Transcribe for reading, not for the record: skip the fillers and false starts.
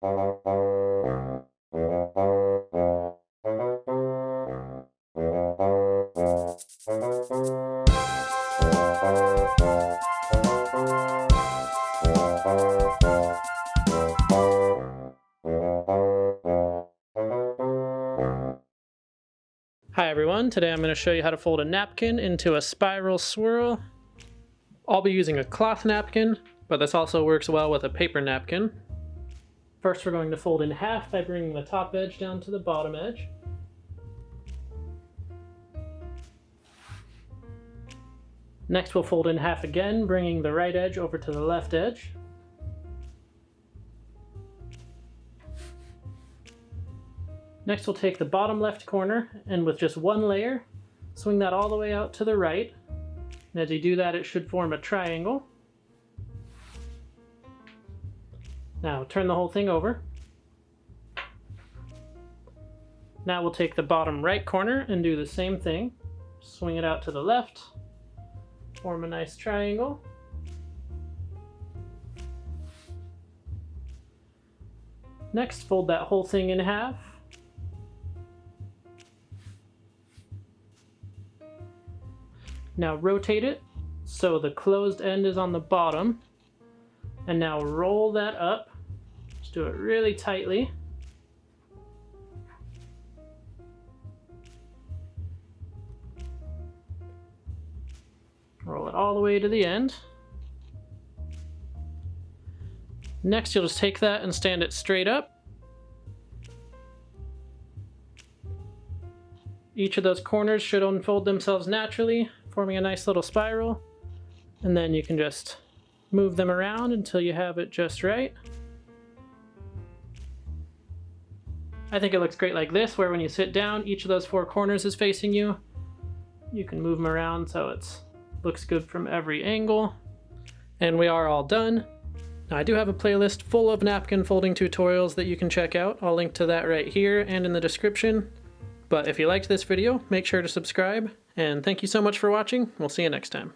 Hi everyone, today I'm going to show you how to fold a napkin into a spiral swirl. I'll be using a cloth napkin, but this also works well with a paper napkin. First we're going to fold in half by bringing the top edge down to the bottom edge. Next we'll fold in half again, bringing the right edge over to the left edge. Next we'll take the bottom left corner and with just one layer, swing that all the way out to the right. And as you do that, it should form a triangle. Now turn the whole thing over. Now we'll take the bottom right corner and do the same thing. Swing it out to the left, form a nice triangle. Next, fold that whole thing in half. Now rotate it so the closed end is on the bottom. And now roll that up. Just do it really tightly. Roll it all the way to the end. Next, you'll just take that and stand it straight up. Each of those corners should unfold themselves naturally, forming a nice little spiral. And then you can just move them around until you have it just right. I think it looks great like this, where when you sit down, each of those four corners is facing you. You can move them around so it looks good from every angle. And we are all done. Now, I do have a playlist full of napkin folding tutorials that you can check out. I'll link to that right here and in the description. But if you liked this video, make sure to subscribe, and thank you so much for watching. We'll see you next time.